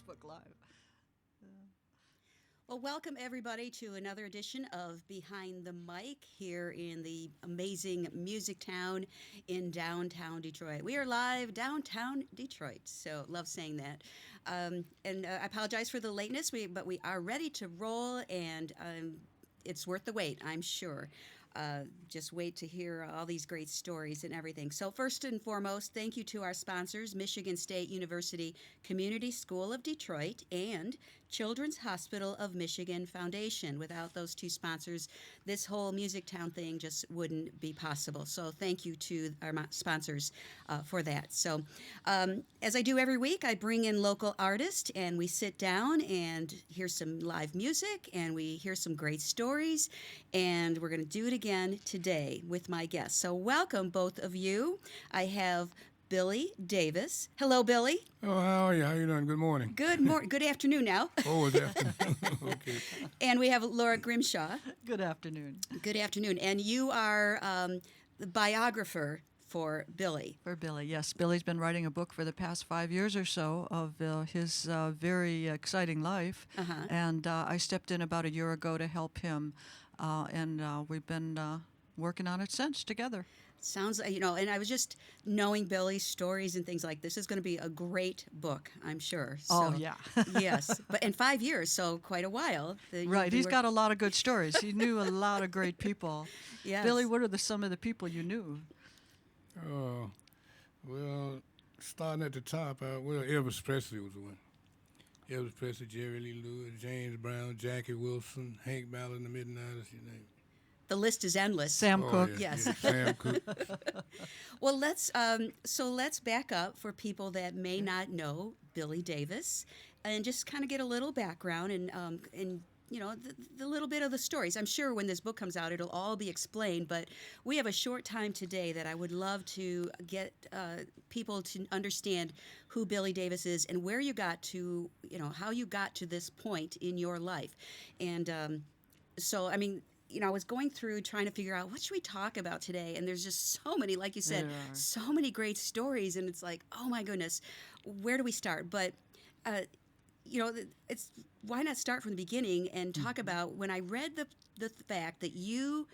Facebook Live. Well, welcome everybody to another edition of Behind the Mic here in the amazing music town in downtown Detroit. We are live downtown Detroit, so love saying that. And I apologize for the lateness, but we are ready to roll, and it's worth the wait, I'm sure. Just wait to hear all these great stories and everything. So, first and foremost, thank you to our sponsors, Michigan State University Community School of Detroit and Children's Hospital of Michigan Foundation. Without those two sponsors, this whole Music Town thing just wouldn't be possible. So, thank you to our sponsors for that. So, as I do every week, I bring in local artists and we sit down and hear some live music and we hear some great stories. And we're going to do it again today with my guests. So, welcome, both of you. I have Billy Davis. Hello, Billy. Oh, how are you? How you doing? Good morning. Good morning. Good afternoon now. Oh, it's afternoon. Okay. And we have Laura Grimshaw. Good afternoon. Good afternoon. And you are the biographer for Billy. For Billy, yes. Billy's been writing a book for the past 5 years or so of his very exciting life. And I stepped in about a year ago to help him. And we've been working on it since together. Sounds, and I was just knowing Billy's stories and things like this is going to be a great book, I'm sure. So, Oh, yeah. Yes. But in 5 years, so quite a while. Right. He's got a lot of good stories. He knew a lot of great people. Yes. Billy, what are some of the people you knew? Well, starting at the top, Elvis Presley was the one. Elvis Presley, Jerry Lee Lewis, James Brown, Jackie Wilson, Hank Ballard in the mid-90s, you name it. The list is endless. Sam Cooke. Yeah, Yes. yeah, Sam Cooke. Well, let's back up for people that may not know Billy Davis, and just kind of get a little background and the little bit of the stories. I'm sure when this book comes out, it'll all be explained. But we have a short time today that I would love to get people to understand who Billy Davis is and where you got to, how you got to this point in your life, and I was going through trying to figure out what should we talk about today, and there's just so many, like you said, so many great stories, and it's like, oh my goodness, where do we start? But it's why not start from the beginning and talk about when I read the fact that you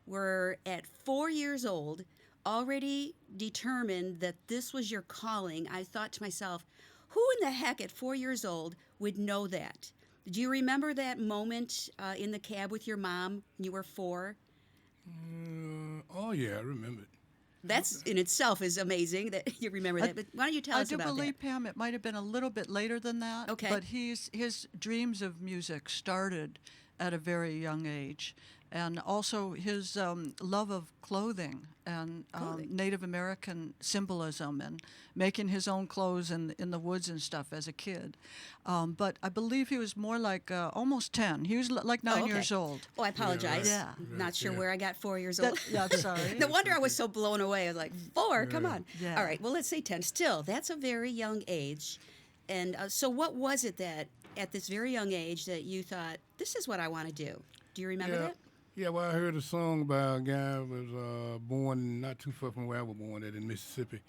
were at 4 years old already determined that this was your calling. I thought to myself, who in the heck at 4 years old would know that? Do you remember that moment in the cab with your mom when you were 4? Oh, yeah, I remember it. That's in itself is amazing that you remember that. But why don't you tell us about that? I do believe, Pam, it might have been a little bit later than that. Okay. But his dreams of music started at a very young age. And also his love of clothing and Native American symbolism and making his own clothes in the woods and stuff as a kid. But I believe he was more like almost 10. He was like 9 years old. Oh, I apologize. Yeah. Not sure where I got 4 years old. Yeah, I'm sorry. No wonder I was so blown away. I was like, 4, come on. Yeah. All right, well, let's say 10. Still, that's a very young age. And so what was it that at this very young age that you thought, this is what I want to do? Do you remember that? Yeah, well, I heard a song by a guy who was born not too far from where I was born at in Mississippi.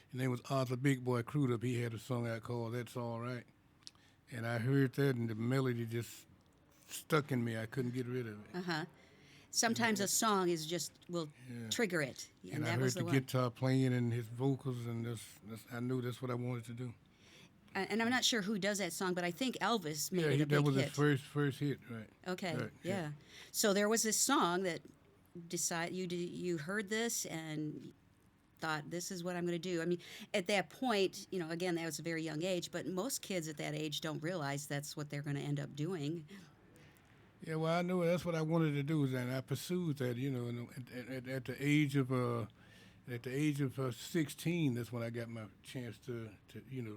His name was Arthur Big Boy Crudup. He had a song out called That's All Right. And I heard that, and the melody just stuck in me. I couldn't get rid of it. Uh-huh. Sometimes a song will trigger it. And I that heard was the one. guitar playing and his vocals, and I knew that's what I wanted to do. And I'm not sure who does that song, but I think Elvis made it a big hit. That was his first hit, right? Okay, right, yeah. So there was this song that you heard this and thought, this is what I'm going to do. I mean, at that point, again, that was a very young age, but most kids at that age don't realize that's what they're going to end up doing. Yeah, well, I knew that's what I wanted to do, and I pursued that. And at the age of 16, that's when I got my chance to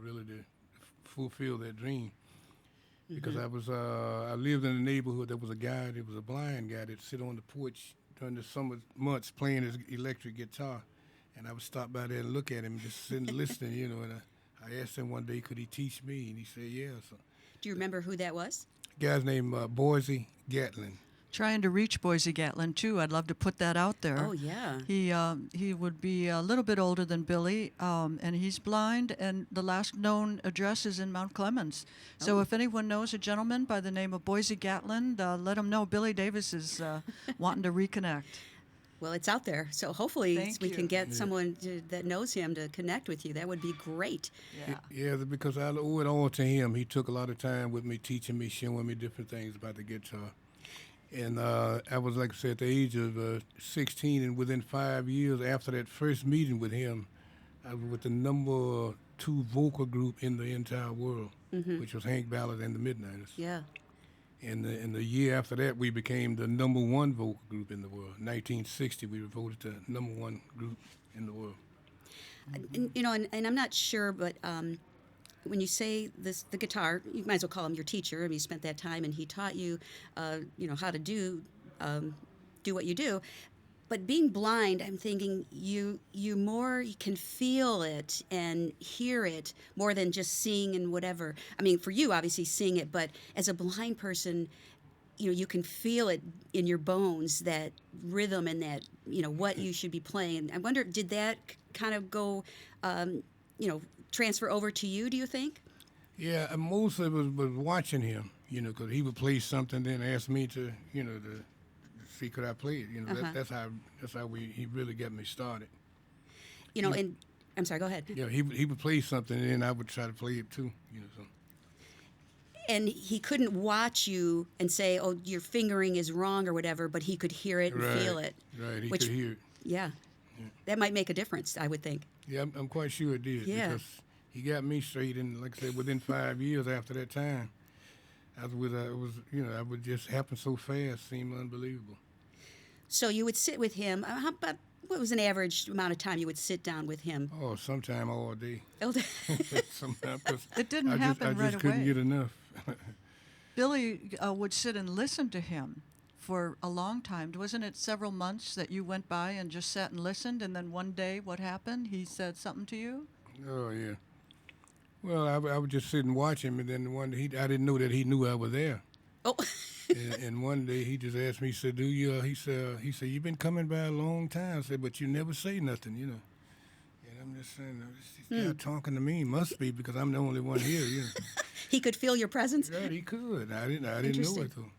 really to fulfill that dream. Because I lived in a neighborhood. There was a guy, there was a blind guy that sit on the porch during the summer months playing his electric guitar, and I would stop by there and look at him, just sitting listening, And I asked him one day, could he teach me, and he said, yeah. So, do you remember who that was? guy's named Boise Gatlin. trying to reach Boise Gatlin too. I'd love to put that out there. Oh, yeah. He would be a little bit older than Billy, and he's blind, and the last known address is in Mount Clemens. So if anyone knows a gentleman by the name of Boise Gatlin, let him know Billy Davis is wanting to reconnect. Well, it's out there, so hopefully Thank we you. can get someone that knows him to connect with you. That would be great. Yeah. Yeah, because I owe it all to him. He took a lot of time with me, teaching me, showing me different things about the guitar. And I was, like I said, at the age of 16, and within 5 years after that first meeting with him, I was with the number 2 vocal group in the entire world, which was Hank Ballard and the Midnighters. Yeah. And the year after that, we became the number 1 vocal group in the world. 1960, we were voted the number 1 group in the world. And, and I'm not sure, but when you say the guitar, you might as well call him your teacher. I mean, you spent that time, and he taught you, how to do what you do. But being blind, I'm thinking you can feel it and hear it more than just seeing and whatever. I mean, for you, obviously seeing it, but as a blind person, you can feel it in your bones, that rhythm and that, what you should be playing. And I wonder, did that kind of go, transfer over to you, do you think? Yeah, and most of it was watching him, because he would play something, then ask me to, to see could I play it. That's how he really got me started. And I'm sorry, go ahead. Yeah, he would play something, and then I would try to play it too, So. And he couldn't watch you and say, "Oh, your fingering is wrong" or whatever, but he could hear it and feel it. Right, he could hear it. Yeah. That might make a difference, I would think. Yeah, I'm quite sure it did. Yeah. Because he got me straight, and like I said, within 5 years after that time, I would just happen so fast, seemed unbelievable. So you would sit with him. How about, what was an average amount of time you would sit down with him? Oh, sometime all day. Sometimes, 'cause It didn't I happen right just couldn't away. get enough. Billy would sit and listen to him for a long time. Wasn't it several months that you went by and just sat and listened, and then one day what happened? He said something to you? Oh, yeah. Well, I would just sit and watch him, and then one day I didn't know that he knew I was there. Oh. and one day he just asked me, he said, he said, you've been coming by a long time. I said, but you never say nothing, And I'm just saying, this guy talking to me must be because I'm the only one here, He could feel your presence? Right, he could. I didn't know it, though.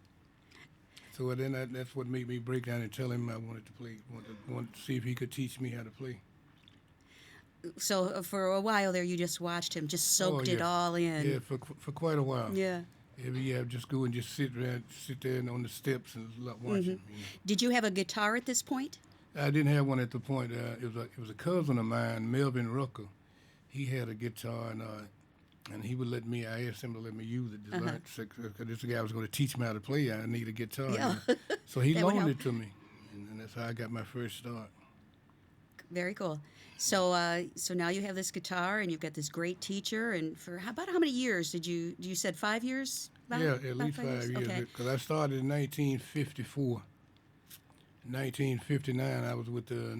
So then that's what made me break down and tell him I wanted to play, wanted to see if he could teach me how to play. So for a while there, you just watched him, just soaked it all in. Yeah, for quite a while. Yeah. Yeah, just go and just sit there on the steps and watch him. Did you have a guitar at this point? I didn't have one at the point. It was a cousin of mine, Melvin Rucker. He had a guitar, and he would let me. I asked him to let me use it. Because this guy was going to teach me how to play. I need a guitar. Yeah. So he That would loaned help. it to me, and that's how I got my first start. Very cool. So so now you have this guitar, and you've got this great teacher. And for about how many years did you said 5 years? At least 5 years. Okay. Because I started in 1954. 1959, I was with the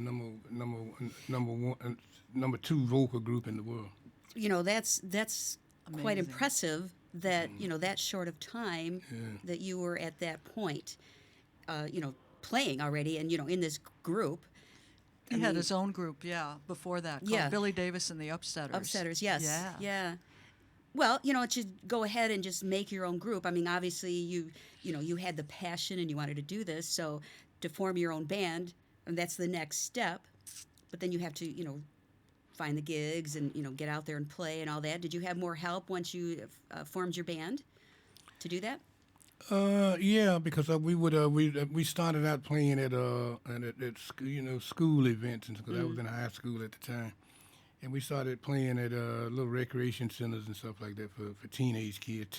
number 2 vocal group in the world. That's quite Amazing. impressive that that short of time that you were at that point, playing already, and in this group. He had his own group, before that, called Yeah. Billy Davis and the Upsetters. Upsetters, yes. Yeah. Yeah. Well, to go ahead and just make your own group. I mean, obviously you had the passion and you wanted to do this, so to form your own band, and that's the next step. But then you have to, find the gigs and, get out there and play and all that. Did you have more help once you formed your band to do that? Yeah, because we started out playing at school events, because I was in high school at the time, and we started playing at little recreation centers and stuff like that for teenage kids,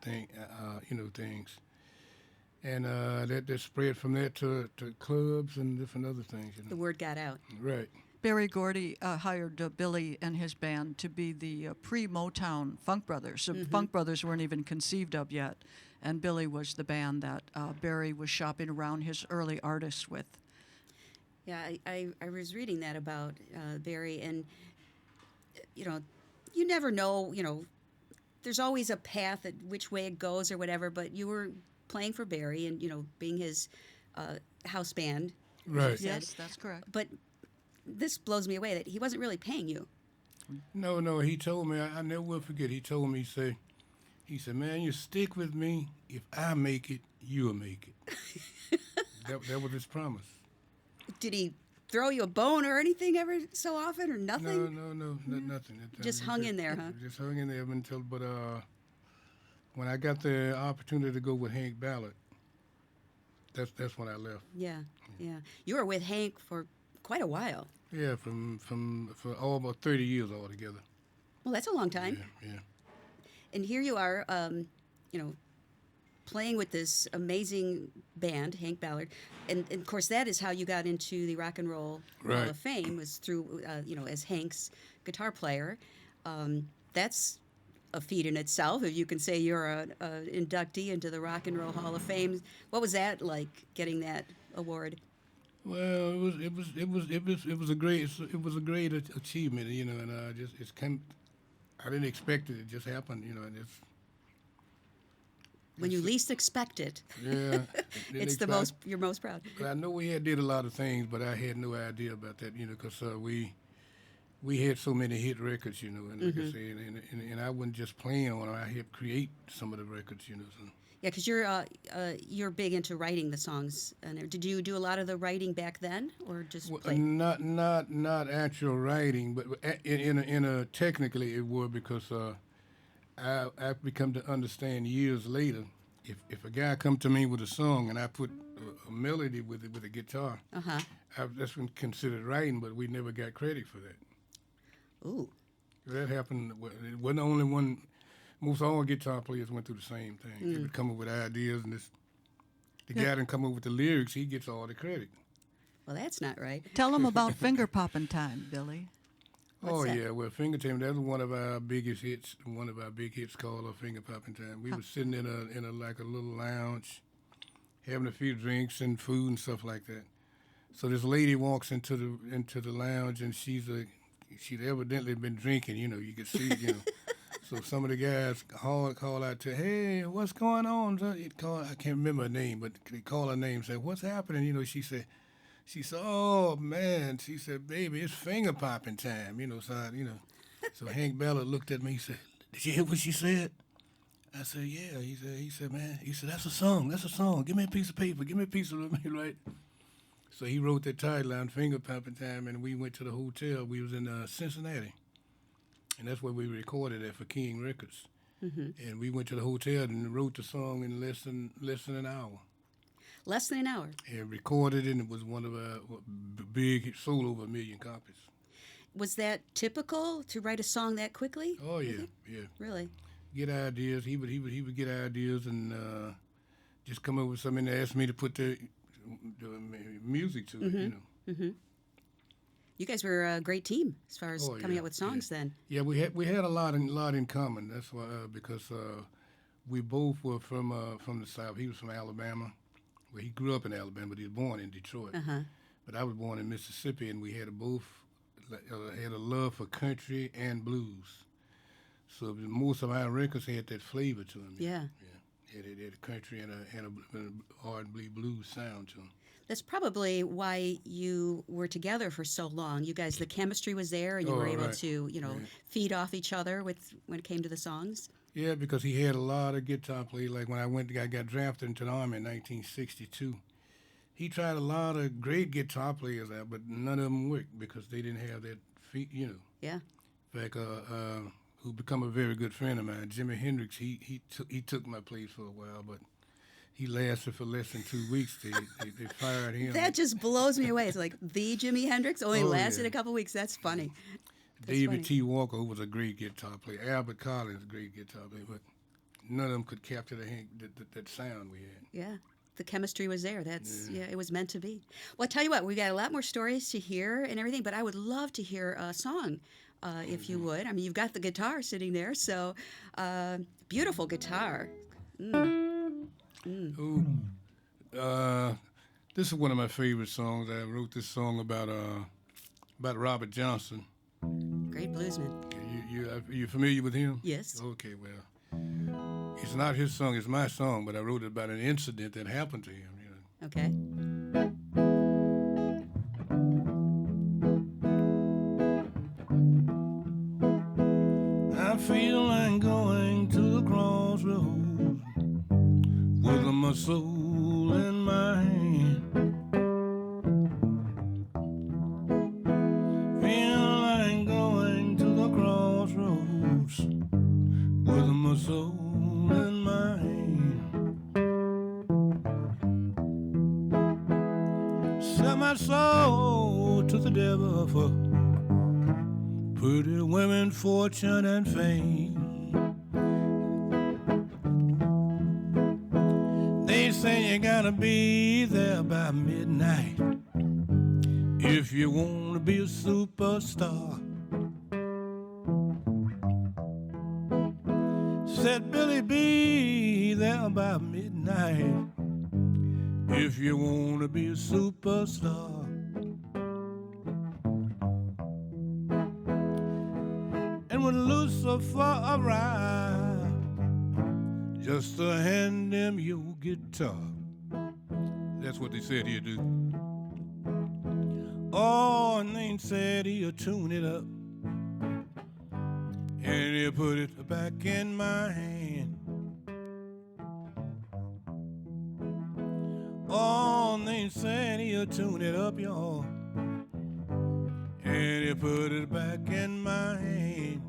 things, and that spread from there to clubs and different other things. The word got out. Right. Barry Gordy hired Billy and his band to be the pre-Motown Funk Brothers. So Funk Brothers weren't even conceived of yet, and Billy was the band that Barry was shopping around his early artists with. Yeah, I was reading that about Barry, and you never know, there's always a path at which way it goes or whatever, but you were playing for Barry and being his house band. Right. Yes, that's correct. But this blows me away that he wasn't really paying you. No, he told me, I never will forget, he told me, he said, man, you stick with me. If I make it, you'll make it. that was his promise. Did he throw you a bone or anything ever so often or nothing? No, nothing. Just hung in there, huh? Just hung in there but when I got the opportunity to go with Hank Ballard, that's when I left. Yeah. You were with Hank for quite a while. Yeah, for almost 30 years altogether. Well, that's a long time. Yeah. And here you are, playing with this amazing band, Hank Ballard, and of course that is how you got into the Rock and Roll Hall Right. of Fame, was through as Hank's guitar player. That's a feat in itself, if you can say you're an inductee into the Rock and Roll Hall of Fame. What was that like, getting that award? Well, it was a great achievement, and I didn't expect it. It just happened, and it's. When you least expect it, Yeah, it's you're most proud. But I know we did a lot of things, but I had no idea about that, because we had so many hit records, and like I said, and I wasn't just playing on them. I helped create some of the records, So. Yeah, because you're big into writing the songs. And did you do a lot of the writing back then, or just play? Not actual writing, but in a technically it would, because I've become to understand years later, if a guy come to me with a song and I put a melody with it with a guitar, that's been considered writing, but we never got credit for that. Ooh. That happened. It wasn't only one. Most all guitar players went through the same thing. They would come up with ideas, and the guy that come up with the lyrics, he gets all the credit. Well, that's not right. Tell them about Finger Poppin' Time, Billy. What's that? Yeah, well, Finger Time, that was one of our biggest hits. One of our big hits called Finger Poppin' Time. We were sitting in a like a little lounge, having a few drinks and food and stuff like that. So this lady walks into the lounge, and she'd evidently been drinking. You could see, So some of the guys call out to her, hey, what's going on? I can't remember her name, but they call her name, say, what's happening? She said, oh man, she said, baby, it's finger popping time. So Hank Ballard looked at me, he said, did you hear what she said? I said, yeah. He said, man, that's a song. Give me a piece of paper, give me a piece of it, right? So he wrote that title on Finger Popping Time, and we went to the hotel. We was in Cincinnati. And that's where we recorded it for King Records. And we went to the hotel and wrote the song in less than an hour. Less than an hour. And recorded it, and it was one of our big hits, sold over 1 million copies. Was that typical to write a song that quickly? Oh yeah. Really? Get ideas. He would get ideas and just come up with something and ask me to put the music to it. You guys were a great team as far as coming up with songs then. Yeah, we had a lot in common. That's why because we both were from the South. He was from Alabama. Well, he grew up in Alabama, but he was born in Detroit. But I was born in Mississippi, and we had both had a love for country and blues. So most of our records had that flavor to them. Yeah. Had a country and a R&B blues sound to them. That's probably why you were together for so long. You guys, the chemistry was there, and you were able to, feed off each other when it came to the songs. Yeah, because he had a lot of guitar players. Like when I got drafted into the Army in 1962, he tried a lot of great guitar players out, but none of them worked because they didn't have that feet, Yeah. In fact, who become a very good friend of mine, Jimi Hendrix, he took my place for a while, but he lasted for less than 2 weeks. They fired him. That just blows me away. It's like the Jimi Hendrix only lasted a couple weeks. That's funny. David T. Walker, who was a great guitar player. Albert Collins, a great guitar player, but none of them could capture that sound we had. Yeah. The chemistry was there. It was meant to be. Well, I'll tell you what, we've got a lot more stories to hear and everything, but I would love to hear a song, if you would. I mean, you've got the guitar sitting there, so beautiful guitar. Ooh. This is one of my favorite songs. I wrote this song about Robert Johnson. Great bluesman. You familiar with him? Yes. Okay, well, It's not his song, it's my song, but I wrote it about an incident that happened to him. You know. Okay. I feel like going to the crossroads with my soul in my hand. Feel like going to the crossroads with my soul in my hand. Sell my soul to the devil for pretty women, fortune, and fame. They say you gotta be there by midnight if you wanna be a superstar. Said Billy, be there by midnight if you wanna be a superstar. And when Lucifer arrived, just to hand him your guitar. That's what they said he'd do. Oh, and they said he'd tune it up, and he put it back in my hand. Oh, and they said he'd tune it up, y'all, and he put it back in my hand.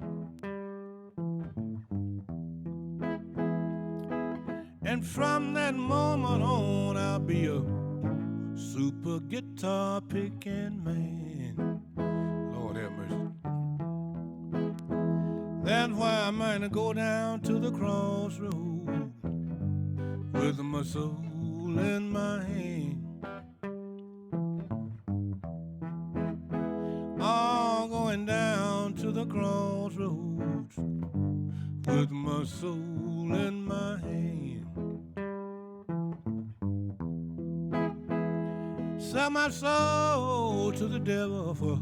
And from that moment on, I'll be a super guitar picking man. Lord have mercy. That's why I might go down to the crossroad with my soul in my hand. Oh, going down to the crossroads with my soul in my hand. Sell my soul to the devil for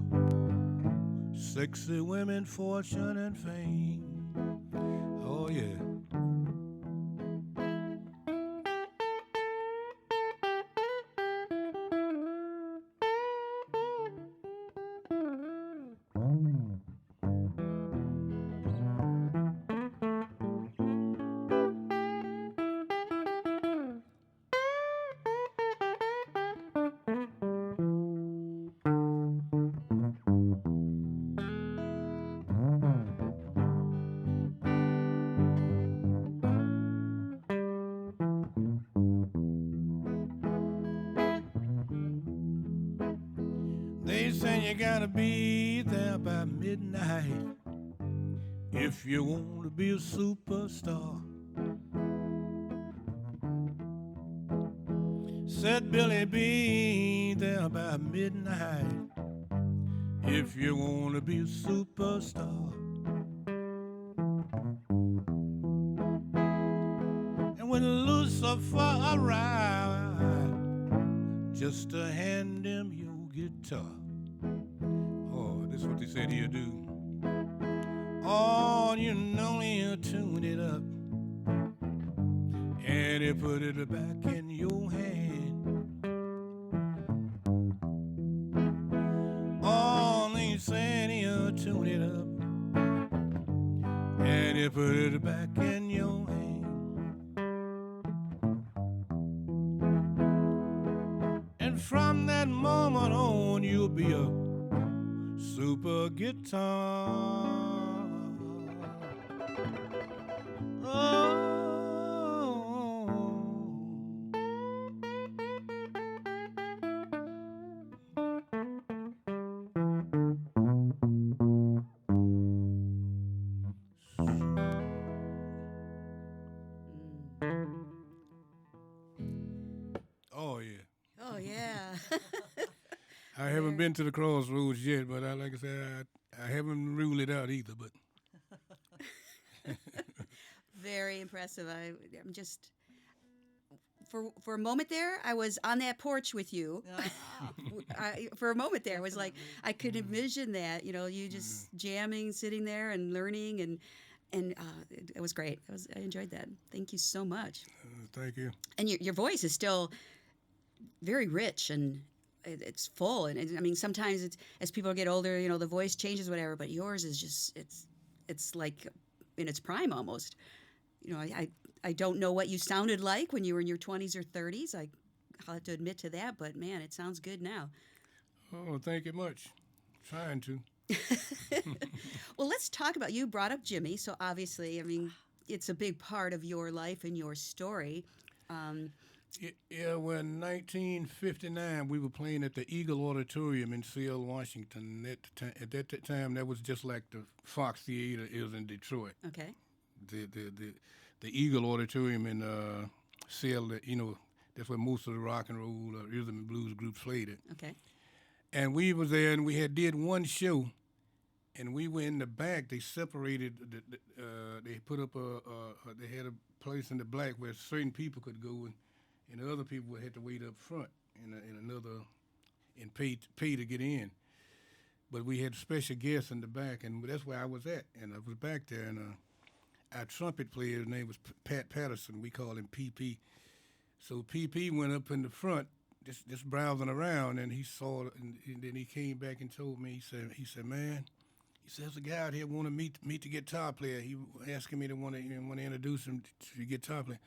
sexy women, fortune, and fame. Oh, yeah. They say you gotta be there by midnight if you want to be a superstar. Said Billy, be there by midnight if you want to be a superstar. And when Lucifer arrived, just to hand him your guitar. Oh, this is what they said he'll do. Oh, you know he'll tune it up, and he'll put it back in your hand. Oh, they said he'll tune it up, and he'll put it back in your hand. And from that moment on, you'll be a super guitar. Oh. Oh, yeah. Oh, yeah. I haven't been to the crossroads yet, but like I said, I haven't ruled it out either. But Very impressive. I'm just for a moment there, I was on that porch with you. For a moment there, I was like, I could envision that, you just jamming, sitting there and learning, and And it was great. I enjoyed that. Thank you so much. Thank you. And your voice is still very rich and it's full. And I mean, sometimes it's, as people get older, you know, the voice changes, whatever. But yours is just it's like in its prime almost. You know, I don't know what you sounded like when you were in your 20s or 30s. I'll have to admit to that. But man, it sounds good now. Oh, thank you much. Trying to. Well, let's talk about, you brought up Jimmy, so obviously, I mean, it's a big part of your life and your story. Yeah, well, in 1959, we were playing at the Eagle Auditorium in Seattle, Washington. At that time, that was just like the Fox Theater is in Detroit. Okay. The Eagle Auditorium in Seattle, you know, that's where most of the rock and roll or rhythm and blues groups played it. Okay. And we was there, and we did one show, and we were in the back. They separated. They put up they had a place in the back where certain people could go, and other people had to wait up front and pay to get in. But we had special guests in the back, and that's where I was at. And I was back there, and our trumpet player, his name was Pat Patterson. We called him PP. So PP went up in the front, just browsing around, and he saw it, and then he came back and told me. He said, man, he says, there's a guy out here want to meet the guitar player. He asking me to want to introduce him to the guitar player.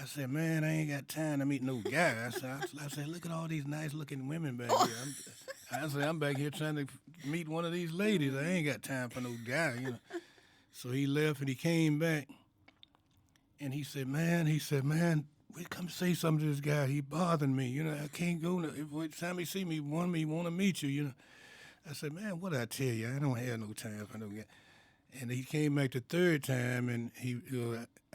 I said, man, I ain't got time to meet no guy. I said, look at all these nice looking women back here. I said, I'm back here trying to meet one of these ladies. I ain't got time for no guy, you know. So he left and he came back, and he said, man, we come say something to this guy. He bothering me. You know, I can't go. Every time he see me, want to meet you. You know, I said, man, what I tell you? I don't have no time for no guy. And he came back the third time, and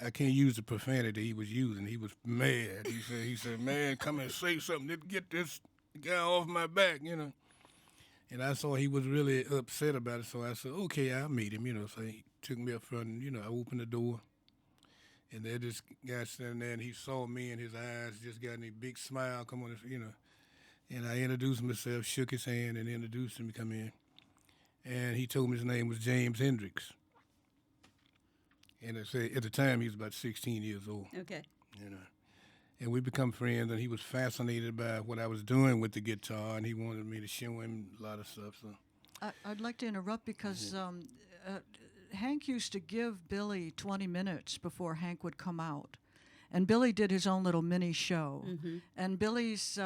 I can't use the profanity he was using. He was mad. He said, man, come and say something to get this guy off my back. You know. And I saw he was really upset about it. So I said, okay, I'll meet him. You know, so he took me up front, and I opened the door. And there this guy standing there, and he saw me, and his eyes just got a big smile come on, And I introduced myself, shook his hand, and introduced him to come in. And he told me his name was James Hendrix. And I said, at the time, he was about 16 years old. Okay. And we become friends, and he was fascinated by what I was doing with the guitar, and he wanted me to show him a lot of stuff. So I'd like to interrupt because Hank used to give Billy 20 minutes before Hank would come out. And Billy did his own little mini show. Mm-hmm. And Billy's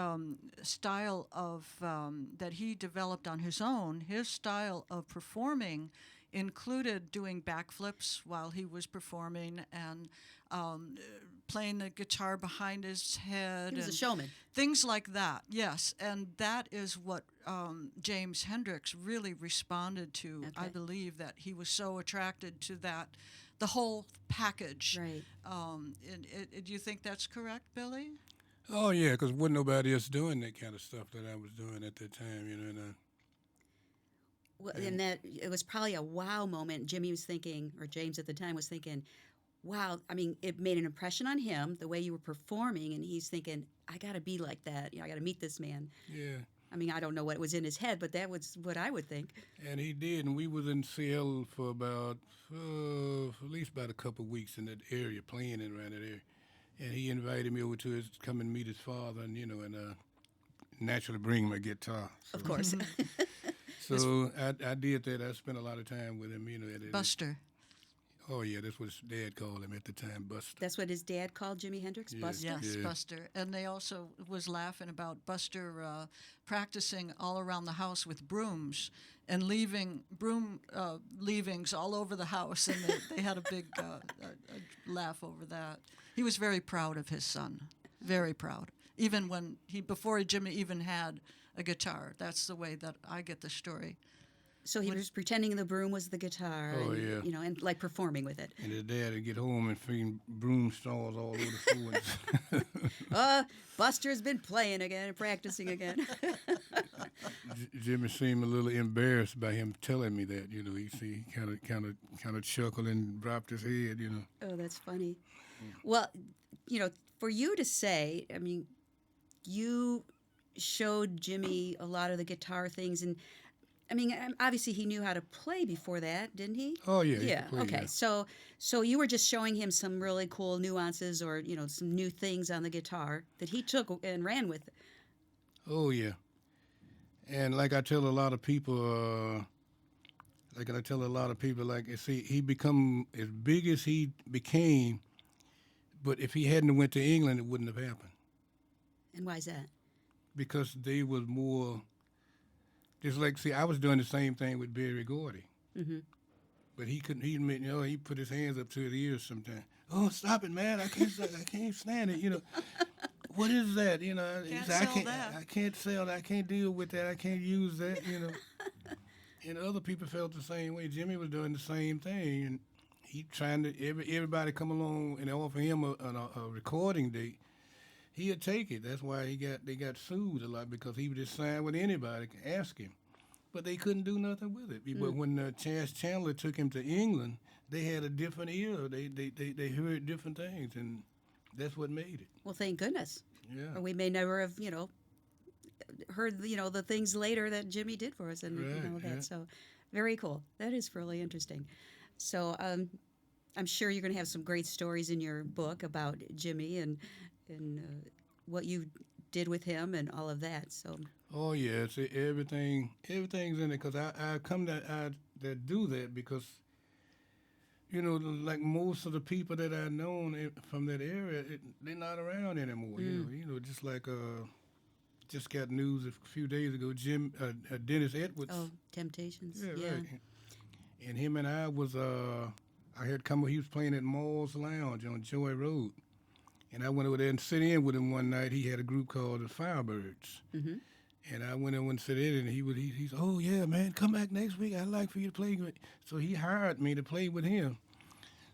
style of, that he developed on his own, his style of performing included doing backflips while he was performing and playing the guitar behind his head. He was a showman. Things like that, yes. And that is what James Hendrix really responded to. Okay. I believe that he was so attracted to that, the whole package. Right. Do you think that's correct, Billy? Oh, yeah, because wasn't nobody else doing that kind of stuff that I was doing at that time, Well, and that it was probably a wow moment. Jimmy was thinking, or James at the time was thinking, wow, I mean, it made an impression on him, the way you were performing, and he's thinking, I got to be like that. I got to meet this man. Yeah. I mean, I don't know what was in his head, but that was what I would think. And he did, and we was in Seattle for about, at least about a couple of weeks in that area, playing around that area. And he invited me over to come and meet his father, and, and naturally bring my guitar. So. Of course. So I did that. I spent a lot of time with him, Buster. Oh, yeah, that's what his dad called him at the time, Buster. That's what his dad called Jimi Hendrix, Buster? Yes, yeah. Buster. And they also was laughing about Buster practicing all around the house with brooms and leaving broom leavings all over the house, and they had a big laugh over that. He was very proud of his son, very proud. Even when before Jimmy even had a guitar. That's the way that I get the story. So he was pretending the broom was the guitar. Oh, and, yeah. And like performing with it. And his dad would get home and find broom straws all over the floor. Buster's been playing again and practicing again. Jimmy seemed a little embarrassed by him telling me that. He kind of chuckled and dropped his head. Oh, that's funny. Well, for you to say, I mean, you showed Jimmy a lot of the guitar things, and I mean, obviously he knew how to play before that, didn't he? Oh yeah, he Yeah. could play, Okay. yeah. So you were just showing him some really cool nuances, or some new things on the guitar that he took and ran with. Oh yeah. And like I tell a lot of people, like see, he become as big as he became, but if he hadn't went to England, it wouldn't have happened And why is that? because they was more. Just like, see, I was doing the same thing with Barry Gordy, Mm-hmm. but he couldn't. He admit, he put his hands up to his ears sometimes. Oh, stop it, man! I can't stand it. What is that? He Can't said, sell that. I can't sell that. I can't deal with that. I can't use that. And other people felt the same way. Jimmy was doing the same thing, and he trying to everybody come along and offer him a recording date. He'd take it. That's why they got sued a lot because he would just sign with anybody, ask him, but they couldn't do nothing with it. But when Chas Chandler took him to England, they had a different ear. They heard different things, and that's what made it. Well, thank goodness. Yeah. Or we may never have, heard, the things later that Jimmy did for us and that. Yeah. So very cool. That is really interesting. So I'm sure you're going to have some great stories in your book about Jimmy and what you did with him and all of that. So. Oh yeah, see, everything's in it because I come that do that because like most of the people that I known from that area, they're not around anymore. Just like just got news a few days ago. Dennis Edwards. Oh, Temptations. Yeah, right. And him and I was I had come. He was playing at Mall's Lounge on Joy Road, and I went over there and sit in with him one night. He had a group called the Firebirds. Mm-hmm. And I went over and sit in, and he said, "Oh yeah, man, come back next week. I'd like for you to play." So he hired me to play with him.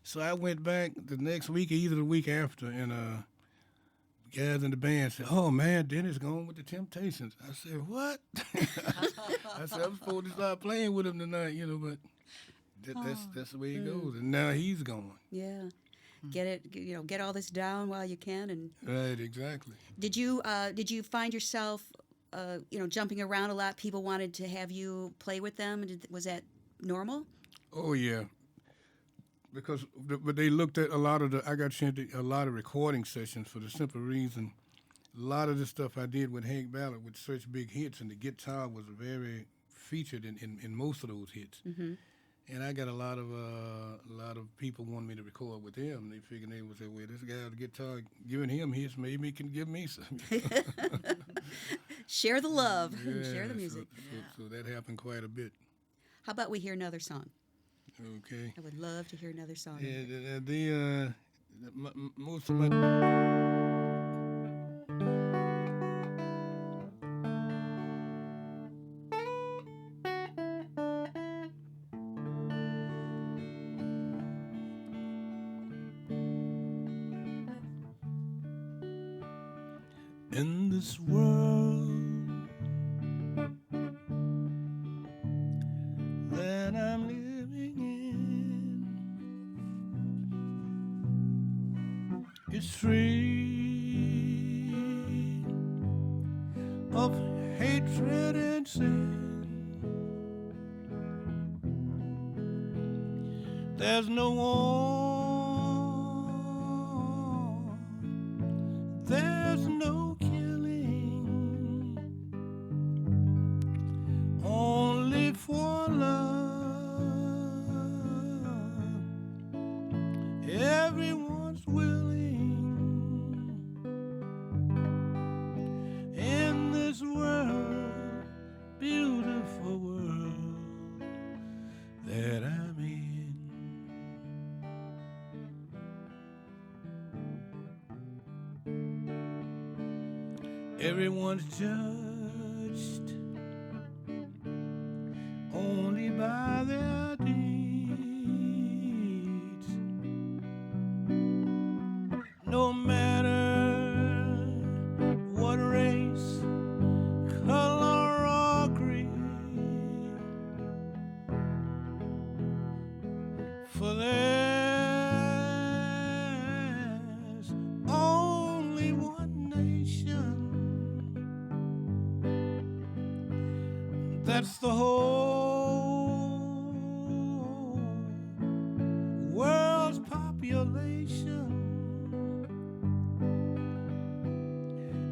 So I went back the next week, either the week after, and guys in the band said, "Oh man, Dennis gone with the Temptations." I said, "What?" I said, "I'm supposed to start playing with him tonight, but that's the way it goes." And now he's gone. Yeah. Get it, get all this down while you can. And Right, exactly. did you find yourself, jumping around a lot? People wanted to have you play with them. Was that normal? Oh yeah, because but they looked at I got sent a lot of recording sessions for the simple reason, a lot of the stuff I did with Hank Ballard with such big hits, and the guitar was very featured in most of those hits. Mm-hmm. And I got a lot of people wanting me to record with him. They figured they would say, "Well, this guy with the guitar giving him hits, maybe he can give me some." Share the love. Yeah, Share the music. So that happened quite a bit. How about we hear another song? Okay. I would love to hear another song. Yeah, most of my. In this world that I'm living in, it's free of hatred and sin. There's no war, there's no killing, only for love. Everyone's willing in this world, beautiful world that I'm in. Everyone's judged only by their deeds. No matter what race, color, or creed, for there's only one nation. That's the whole tribulation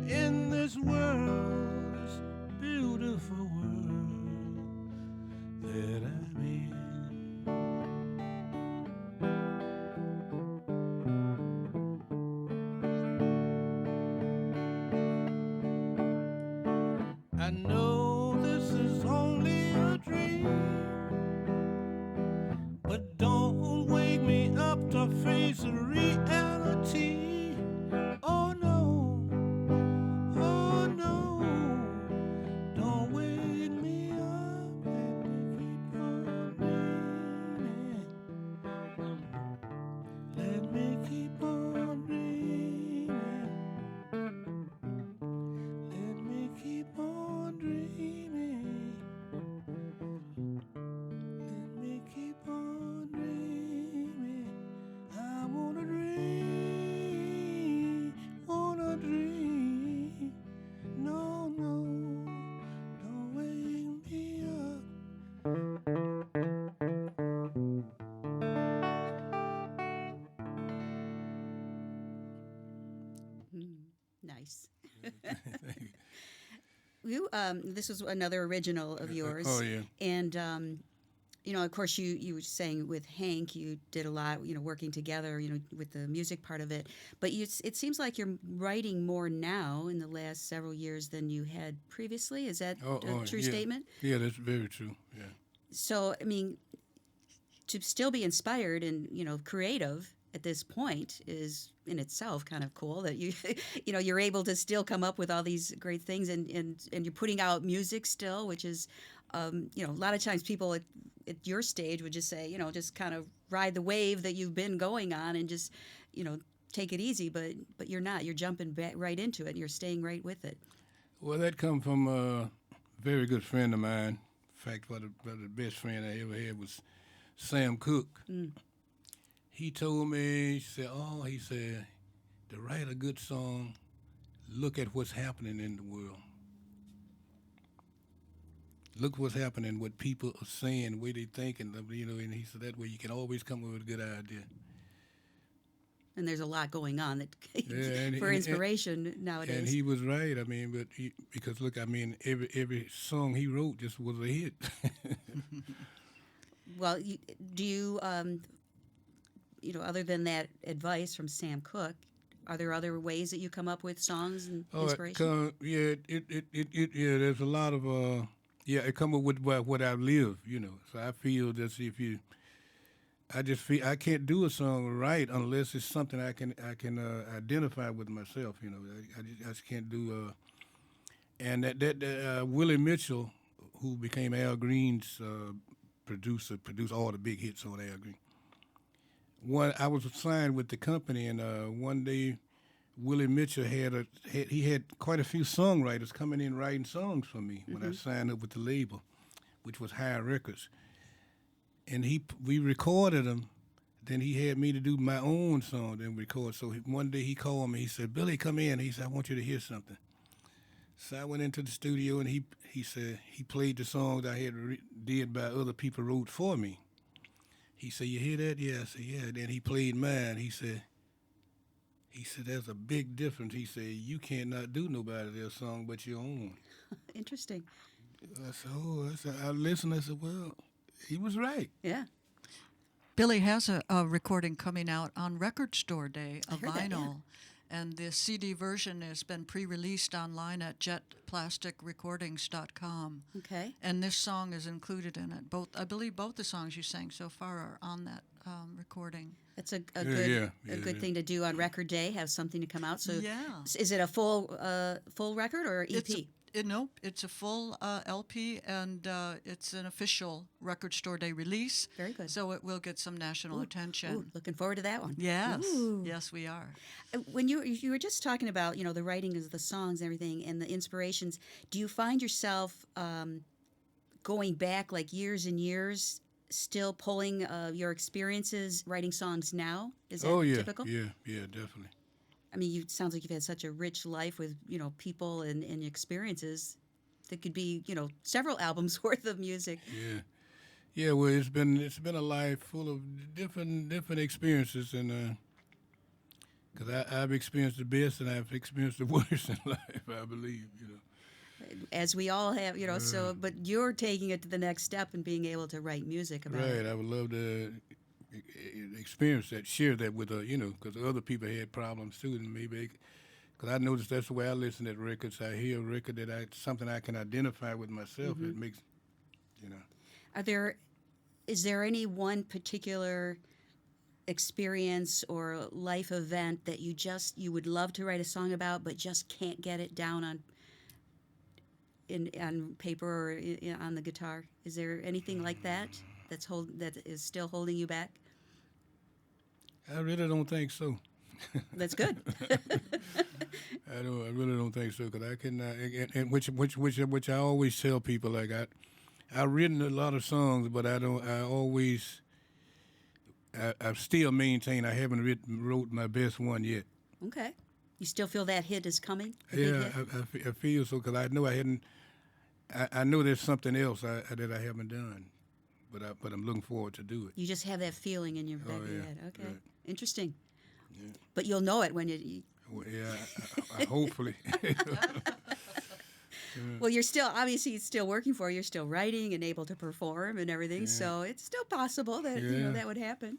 in this world, this beautiful world that I'm in. I know this is only a dream, but don't wake me up to face reality. Oh no, oh no, don't wake me up, let me keep on dreaming. Let me keep on dreaming. Let me keep on dreaming. I wanna dream, wanna dream. No, no, don't wake me up. Nice. This was another original of yours. Oh, yeah. And of course, you were saying with Hank, you did a lot, working together, with the music part of it. But it seems like you're writing more now in the last several years than you had previously. Is that a true yeah. statement? Yeah, that's very true. Yeah. So, I mean, to still be inspired and creative at this point is in itself kind of cool that you you're able to still come up with all these great things and you're putting out music still, which is a lot of times people at your stage would just say just kind of ride the wave that you've been going on and just take it easy, but you're not, you're jumping back right into it and you're staying right with it. Well, that come from a very good friend of mine. In fact, one of the best friend I ever had was Sam Cooke. He told me, he said, to write a good song, look at what's happening in the world. Look what's happening, what people are saying, the way they think, and and he said that way you can always come up with a good idea. And there's a lot going on that Yeah, for inspiration nowadays. And he was right. I mean, because look, I mean, every song he wrote just was a hit. Well, do you, other than that advice from Sam Cooke, are there other ways that you come up with songs and inspiration? There's a lot of it come up with what I live, So I feel that I can't do a song right unless it's something I can identify with myself, I just can't do. And that Willie Mitchell, who became Al Green's producer, produced all the big hits on Al Green. I was signed with the company, and one day Willie Mitchell had quite a few songwriters coming in writing songs for me when I signed up with the label, which was High Records. And we recorded them. Then he had me to do my own song, then record. So one day he called me. He said, "Billy, come in." He said, "I want you to hear something." So I went into the studio, and he said he played the songs I had did by other people wrote for me. He said, "You hear that?" Yeah. I said, "Yeah." Then he played mine. He said, "There's a big difference." He said, "You cannot do nobody else's song but your own." Interesting. I said, I listened. I said, well, he was right. Yeah. Billy has a recording coming out on Record Store Day, a heard vinyl. that, yeah. And the CD version has been pre-released online at jetplasticrecordings.com. Okay. And this song is included in it. I believe both the songs you sang so far are on that recording. That's a good thing to do on Record Day, have something to come out. So Yeah. Is it a full record or EP? Nope, it's a full LP, and it's an official Record Store Day release. Very good. So it will get some national attention. Ooh, looking forward to that one. Yes, Ooh. yes, we are. When you were just talking about the writing of the songs and everything and the inspirations, do you find yourself going back like years and years, still pulling your experiences writing songs now? Is that typical? Yeah, definitely. I mean, it sounds like you've had such a rich life with people and experiences that could be several albums worth of music. Yeah, well, it's been a life full of different experiences, and because I've experienced the best and I've experienced the worst in life, I believe. As we all have, so, but you're taking it to the next step and being able to write music about Right. it. I would love to experience that, share that with because other people had problems too, and maybe because I noticed that's the way I listen to records. I hear a record that something I can identify with myself. It makes, you know. Is there any one particular experience or life event that you would love to write a song about, but just can't get it down on paper or on the guitar? Is there anything like that that is still holding you back? I really don't think so. That's good. I really don't think so because I can. And which I always tell people, like I've written a lot of songs, but I don't. I always. I still maintain I haven't wrote my best one yet. Okay. You still feel that hit is coming? Yeah, I feel so because I know I hadn't. I know there's something else that I haven't done, but I'm looking forward to do it. You just have that feeling in your back of your head. Okay. Right. Interesting. Yeah. But you'll know it when you Well, yeah, I hopefully. Well, you're still obviously it's still working for you. You're still writing and able to perform and everything. Yeah. So it's still possible that Yeah. that would happen.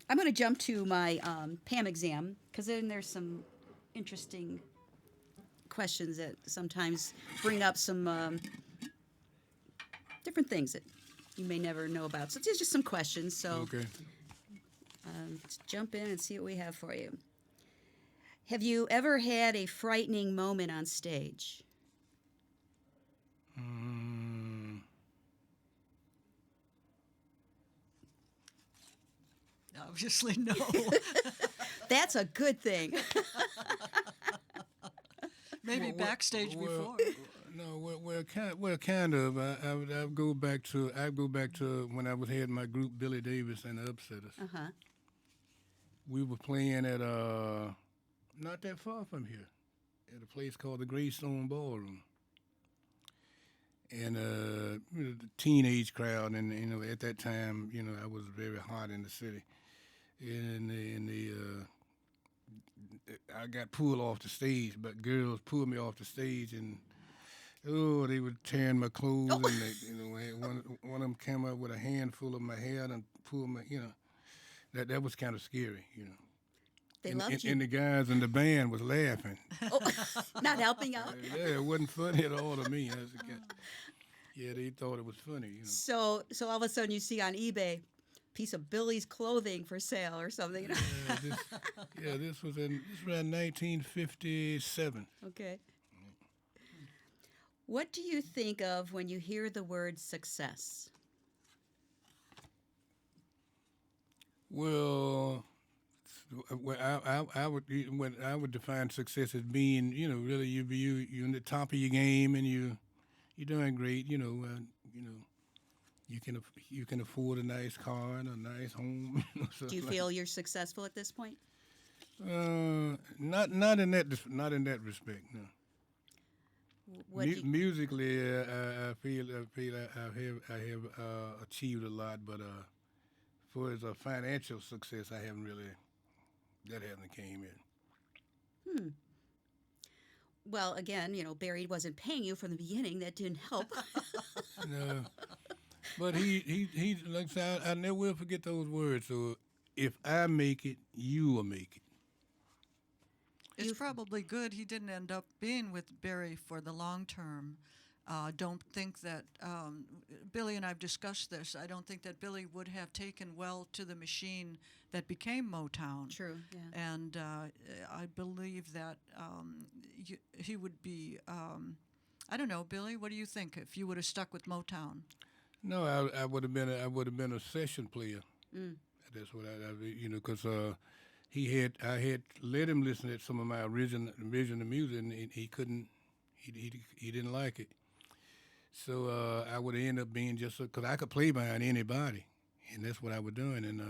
I'm going to jump to my Pam exam because then there's some interesting questions that sometimes bring up some different things that you may never know about. So there's just some questions. So Okay. let's jump in and see what we have for you. Have you ever had a frightening moment on stage? Obviously, no. That's a good thing. Maybe backstage before. No, kind of. I go back to when I was had my group Billy Davis and the Upsetters. Uh-huh. We were playing at not that far from here, at a place called the Greystone Ballroom. And the teenage crowd, and at that time, I was very hot in the city. I got pulled off the stage, but girls pulled me off the stage, and they were tearing my clothes, and one of them came up with a handful of my hair and pulled my, that was kind of scary, They loved you. And the guys in the band was laughing. Oh, not helping out. Yeah, it wasn't funny at all to me as a kid. Yeah, they thought it was funny, So all of a sudden you see on eBay, piece of Billy's clothing for sale or something. This was around 1957. Okay. What do you think of when you hear the word success? Well, I would define success as being, really you're in the top of your game and you're doing great. You can afford a nice car and a nice home. Do you feel you're successful at this point? Not in that respect. No. Musically, I feel I have achieved a lot, but for as a financial success, that hasn't came in. Well, again, Barry wasn't paying you from the beginning. That didn't help. No, but he like I said, I never will forget those words. So if I make it, you will make it. It's probably good he didn't end up being with Barry for the long term. Don't think that Billy and I've discussed this. I don't think that Billy would have taken well to the machine that became Motown. True, yeah. And I believe that he would be. I don't know, Billy. What do you think if you would have stuck with Motown? No, I would have been a session player. That's what because I had let him listen to some of my original music, and he couldn't. He didn't like it. So I would end up being just because I could play behind anybody, and that's what I was doing, and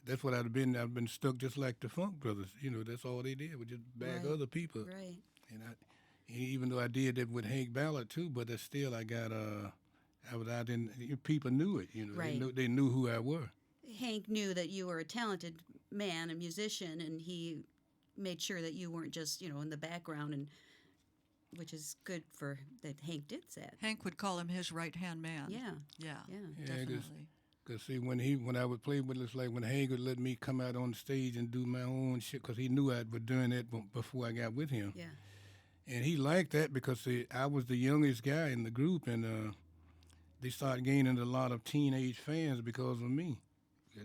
that's what I've been stuck just like the Funk Brothers. That's all they did was just bag Right. other people. Right. And Even though I did that with Hank Ballard too, but still I got I was out in people knew it, you know. Right. They knew who I were. Hank knew that you were a talented man, a musician, and he made sure that you weren't just, in the background, and which is good for that Hank did that. Hank would call him his right-hand man. Yeah. Yeah, Yeah. definitely. Cause see, when I would play with, it's like when Hank would let me come out on the stage and do my own shit, cause he knew I was doing that before I got with him. Yeah. And he liked that because I was the youngest guy in the group, and they started gaining a lot of teenage fans because of me.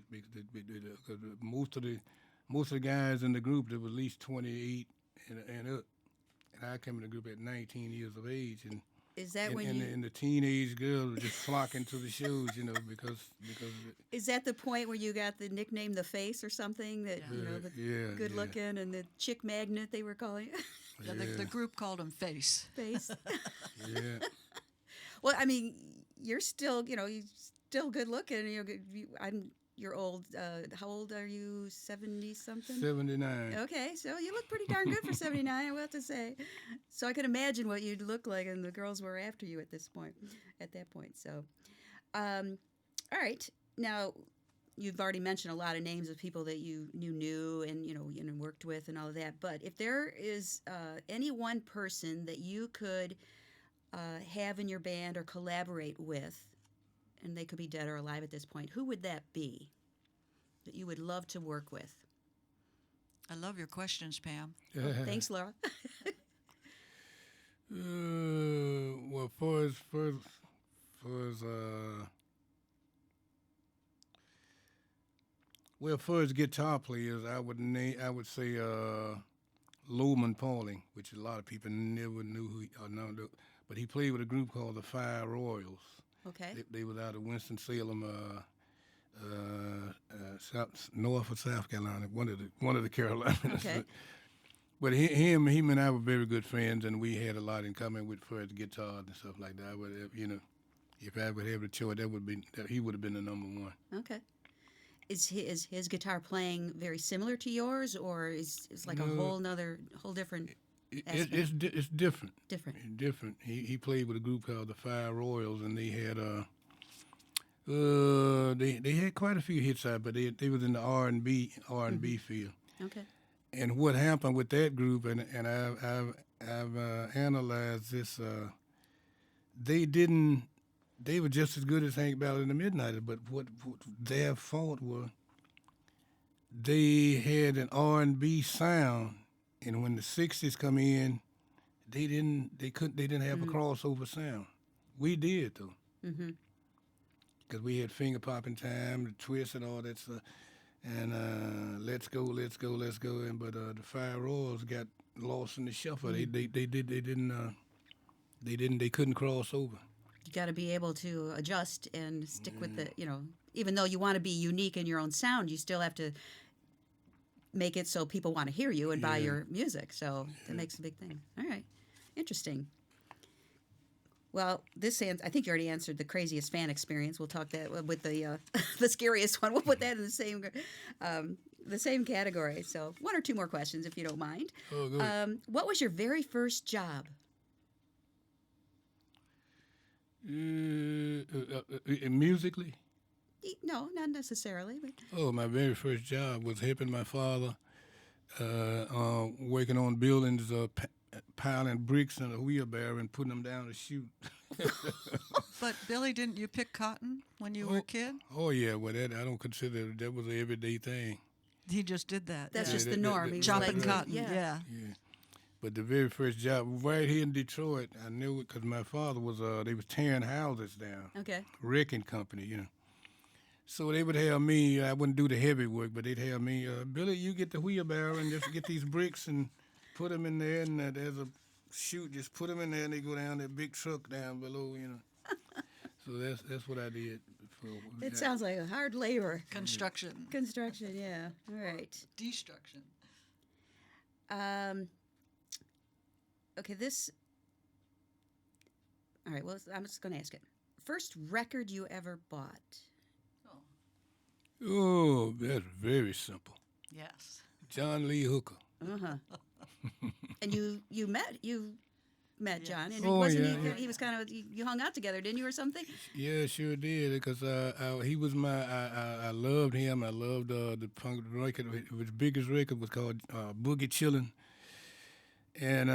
Because most of the guys in the group, there was at least 28 and up, and I came in the group at 19 years of age, and Is that when and the teenage girls were just flocking to the shows, because is that the point where you got the nickname the Face or something? That the good looking and the chick magnet they were calling it? Yeah, the group called him Face. Face. yeah. Well, I mean, you're still, you're still good looking. You're old. How old are you? 70 something. 79. Okay, so you look pretty darn good for 79. I will have to say. So I can imagine what you'd look like, and the girls were after you at that point. So, all right. Now, you've already mentioned a lot of names of people that you knew and worked with and all of that. But if there is any one person that you could have in your band or collaborate with, and they could be dead or alive at this point, who would that be that you would love to work with? I love your questions, Pam. Thanks, Laura. Well, for as guitar players, I would say Lowman Pauling, which a lot of people never knew but he played with a group called the Fire Royals. Okay. They was out of Winston-Salem, north of South Carolina, one of the Carolinas. Okay. But him and I were very good friends, and we had a lot in common with for his guitars and stuff like that. I would, if I would have a choice, he would have been the number one. Okay. Is his guitar playing very similar to yours, or is like a whole different? It's different. Different. It's different. He played with a group called the Fire Royals, and they had they had quite a few hits out, but they was in the R&B field. Okay. And what happened with that group, and I've analyzed this, they were just as good as Hank Ballard and the Midnighters, but what their fault was, they had an R&B sound, and when the '60s come in, they didn't have a crossover sound. We did though, because we had Finger Popping Time, the Twist, and all that stuff. And let's go, and but the Fire Royals got lost in the shuffle. They couldn't cross over. You got to be able to adjust and stick with the, even though you want to be unique in your own sound, you still have to make it so people want to hear you and buy your music. So that makes a big thing. All right, interesting. Well, I think you already answered the craziest fan experience. We'll talk that with the the scariest one. We'll put that in the same category. So one or two more questions, if you don't mind. Oh, good. What was your very first job? Musically? No, not necessarily. But... Oh, my very first job was helping my father working on buildings, piling bricks in a wheelbarrow and putting them down to shoot. But Billy, didn't you pick cotton when you were a kid? Oh yeah, well I don't consider that was an everyday thing. He just did that. That's just the norm. Chopping cotton. Yeah. But the very first job right here in Detroit, I knew it because my father was they was tearing houses down. Okay. Wrecking company, So they would have me. I wouldn't do the heavy work, but they'd have me. Billy, you get the wheelbarrow and just get these bricks and put them in there, and there's a chute. Just put them in there, and they go down that big truck down below, So that's what I did. It sounds like a hard labor. Construction. Construction, yeah. All right. Destruction. Okay, all right, well, I'm just going to ask it. First record you ever bought? Oh, that's very simple. Yes. John Lee Hooker. Uh-huh. And you met John, and Oh, wasn't yeah, he? yeah. He was kind of you hung out together, didn't you, or something? Yeah, sure did. Because he was I loved him. I loved the punk record. The biggest record was called Boogie Chillin'. And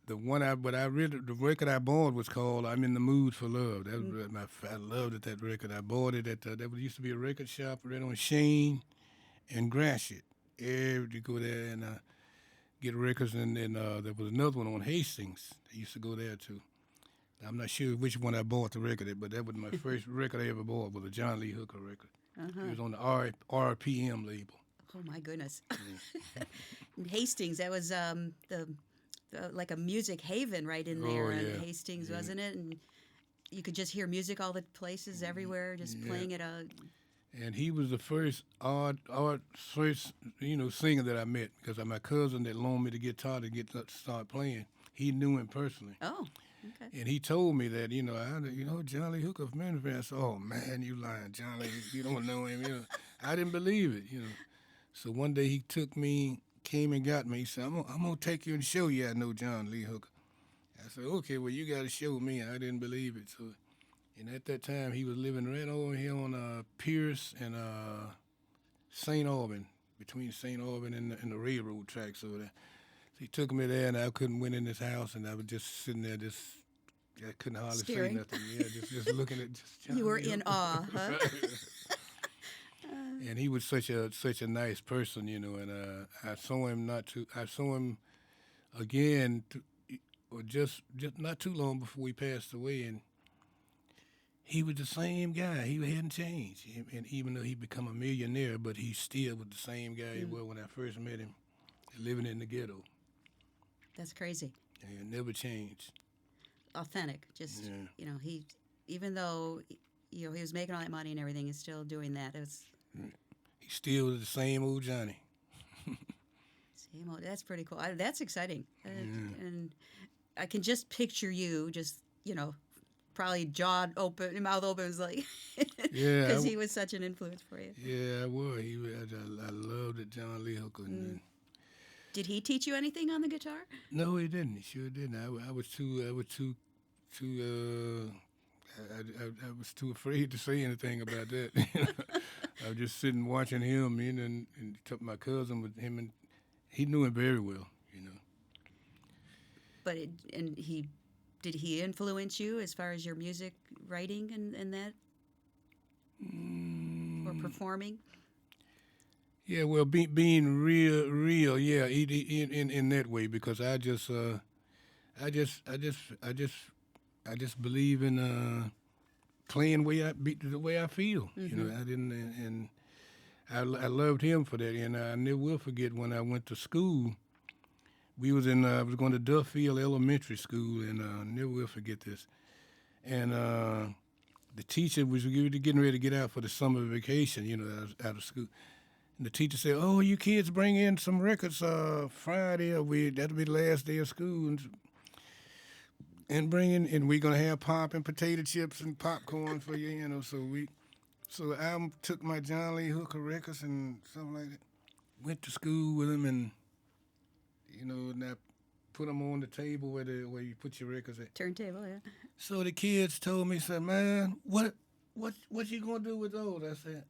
the record I bought was called "I'm in the Mood for Love." That was I loved it. That record. I bought it at there used to be a record shop right on Shane and Gratiot. You go there and get records, and then there was another one on Hastings. I used to go there too. I'm not sure which one I bought the record at, but that was my first record I ever bought, was a John Lee Hooker record. It was on the RPM label. Oh my goodness! In Hastings, that was the like a music haven right in there. Oh, In yeah. Hastings, wasn't it? And you could just hear music all the places, everywhere, just playing it. And he was the first first singer that I met, because my cousin that loaned me the guitar to start playing, he knew him personally. Oh, okay. And he told me that, John Lee Hooker from Memphis. I said, "Oh man, you lying, John Lee, you don't know him." I didn't believe it. So one day he came and got me. He said, I'm gonna take you and show you I know John Lee Hooker. I said, "Okay, well, you got to show me." I didn't believe it. So, and at that time, he was living right over here on Pierce and St. Albans, between St. Albans and the railroad tracks over there. So he took me there, and I couldn't went in his house, and I was just sitting there, I couldn't hardly Staring. say nothing. Yeah, just looking at John You were Lee in Hooker. awe, huh? And he was such a nice person, and I saw him again, or just not too long before he passed away, and he was the same guy. He hadn't changed, and even though he become a millionaire, but he still was the same guy he was when I first met him, living in the ghetto. That's crazy. And it never changed. Authentic. Just Yeah. he, even though he was making all that money and everything, is still doing that. It was He still was the same old Johnny. same old. That's pretty cool. That's exciting. And I can just picture you, just probably jaw open, mouth open, was like, Yeah, because he was such an influence for you. Yeah, I was. I loved it, John Lee Hooker. Did he teach you anything on the guitar? No, he didn't. He sure didn't. I was too afraid to say anything about that. I was just sitting watching him, and took my cousin with him, and he knew him very well, But did he influence you as far as your music writing and that, or performing? Yeah, well, being real, yeah, in that way, because I just believe in playing the way I feel. I didn't, and I loved him for that, and I never will forget when I went to school. I was going to Duffield Elementary School, and I never will forget this. And the teacher was getting ready to get out for the summer vacation, out of school. And the teacher said, "Oh, you kids bring in some records Friday, or that'll be the last day of school, and we're gonna have pop and potato chips and popcorn for you, So I took my John Lee Hooker records and something like that, went to school with them, and and I put them on the table where you put your records at. Turntable, yeah. So the kids told me, said, "Man, what you gonna do with those?" I said,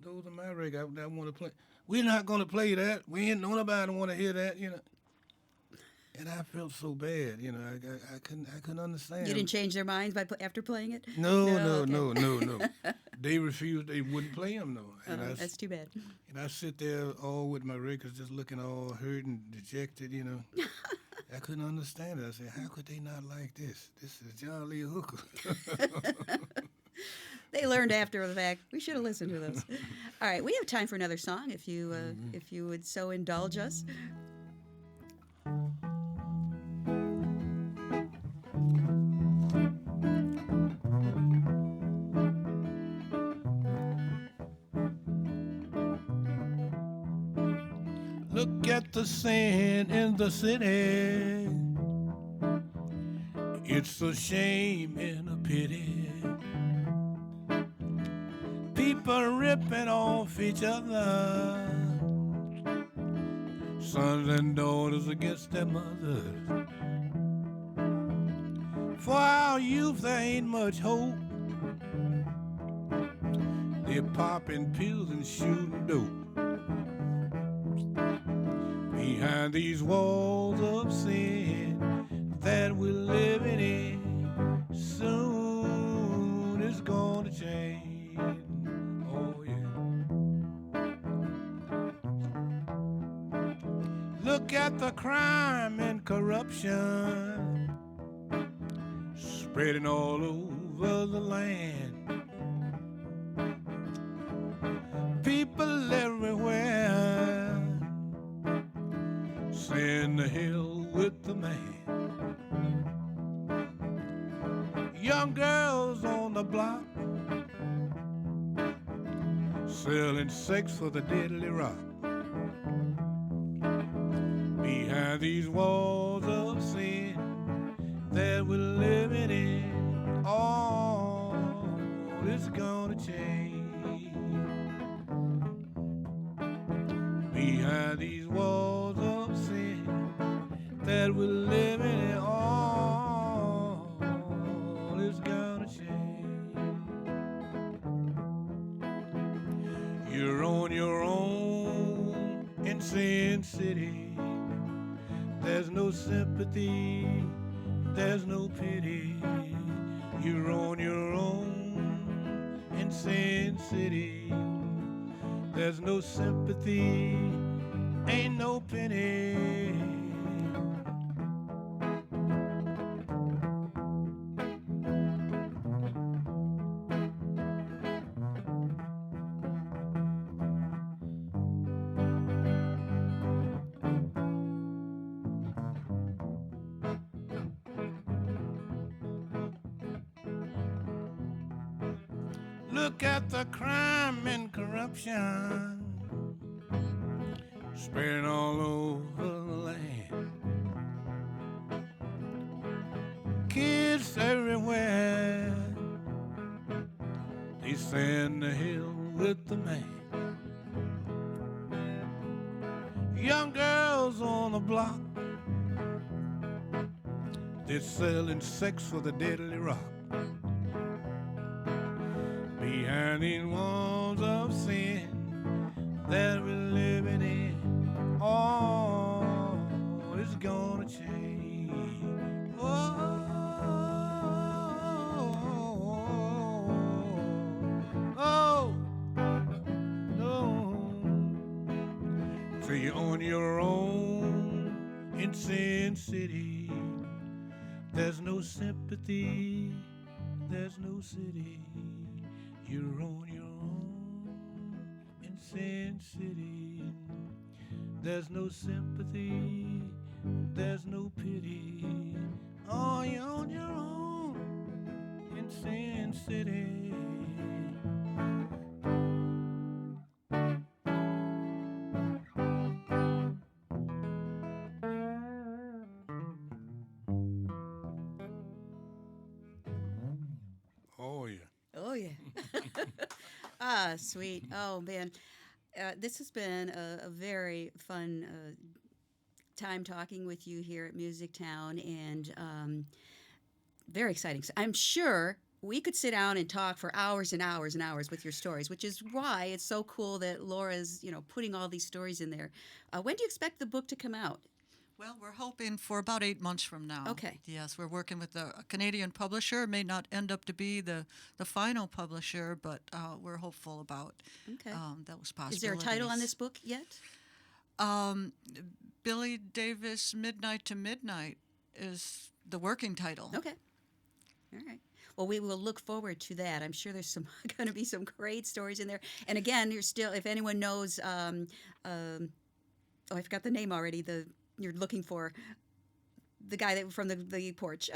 those are my records. I want to play. We're not gonna play that. Nobody want to hear that, And I felt so bad, I couldn't understand. You didn't change their minds after playing it? No. Okay. They refused. They wouldn't play them, no. And That's too bad. And I sit there all with my records, just looking all hurt and dejected, I couldn't understand it. I said, how could they not like this? This is John Lee Hooker. They learned after the fact. We should have listened to those. All right, we have time for another song if you would so indulge us. Look at the sin in the city. It's a shame and a pity. People ripping off each other. Sons and daughters against their mothers. For our youth, there ain't much hope. They're popping pills and shooting dope. Behind these walls of sin that we're living in, soon it's gonna change. Oh yeah. Look at the crime and corruption spreading all over the land. People everywhere saying the hell with the man. Young girls on the block selling sex for the deadly rock. Behind these walls of sin that we're living in, all is gonna change. Behind these walls of sin that we're living in, all is gonna change. You're on your own in Sin City. There's no sympathy, there's no pity. You're on your own in Sin City. There's no sympathy, ain't no pity. Look at the crime and corruption spreading all over the land. Kids everywhere, they send the hell with the man. Young girls on the block, they're selling sex for the deadly rock. Behind these walls of sin that we're living in, all is gonna change. Oh, oh, no. So you're on your own in Sin City. There's no sympathy, there's no city. You're on your own in Sin City. There's no sympathy, there's no pity. Oh, you're on your own in Sin City. Oh, yeah. Oh, yeah. Ah, sweet. Oh, man. This has been a very fun time talking with you here at Music Town, and very exciting. So I'm sure we could sit down and talk for hours and hours and hours with your stories, which is why it's so cool that Laura's, putting all these stories in there. When do you expect the book to come out? Well, we're hoping for about 8 months from now. Okay. Yes, we're working with a Canadian publisher. It may not end up to be the final publisher, but we're hopeful about Okay. those possibilities. Is there a title on this book yet? Billy Davis, Midnight to Midnight is the working title. Okay. All right. Well, we will look forward to that. I'm sure there's going to be some great stories in there. And again, you're still, if anyone knows, I forgot the name already. You're looking for the guy that from the porch.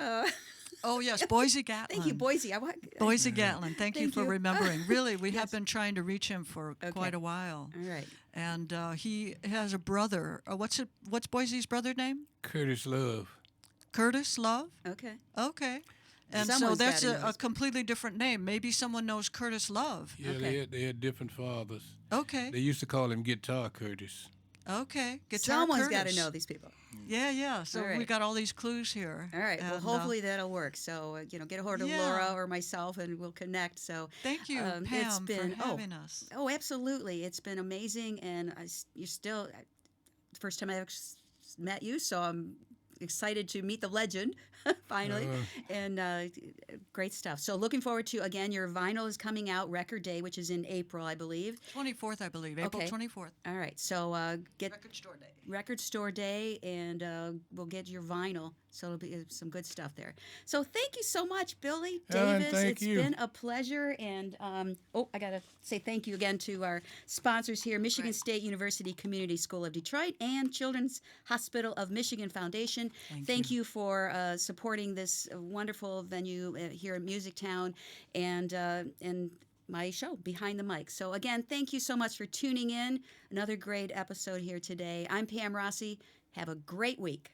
Oh, yes, Boise Gatlin. Thank you, Boise. Boise Gatlin. Thank you for remembering. Really, we Yes. have been trying to reach him for quite a while. All right. And he has a brother. What's Boise's brother name? Curtis Love. Curtis Love? Okay. Okay. And Someone's so that's gotta know a his- completely different name. Maybe someone knows Curtis Love. Yeah, Okay. they had different fathers. Okay. They used to call him Guitar Curtis. Okay, Guitar Someone's got to Curtis. know these people. Yeah. So All right. we got all these clues here. All right. Well, And, hopefully that'll work. So, get a hold of yeah. Laura or myself and we'll connect. So, thank you, it's Pam, been, for having us. Oh, absolutely. It's been amazing. And you're still, the first time I ever met you. So I'm excited to meet the legend finally. And great stuff. So looking forward to, again, your vinyl is coming out, Record Day, which is in April, I believe. 24th, I believe. April Okay. 24th. All right. So get Record Store Day. Record Store Day, and we'll get your vinyl. So it'll be some good stuff there. So thank you so much, Billy Ellen, Davis. thank It's you. been a pleasure. And I got to say thank you again to our sponsors here, Michigan State University Community School of Detroit and Children's Hospital of Michigan Foundation. Thank you for supporting this wonderful venue here at Music Town and my show, Behind the Mic. So again, thank you so much for tuning in. Another great episode here today. I'm Pam Rossi. Have a great week.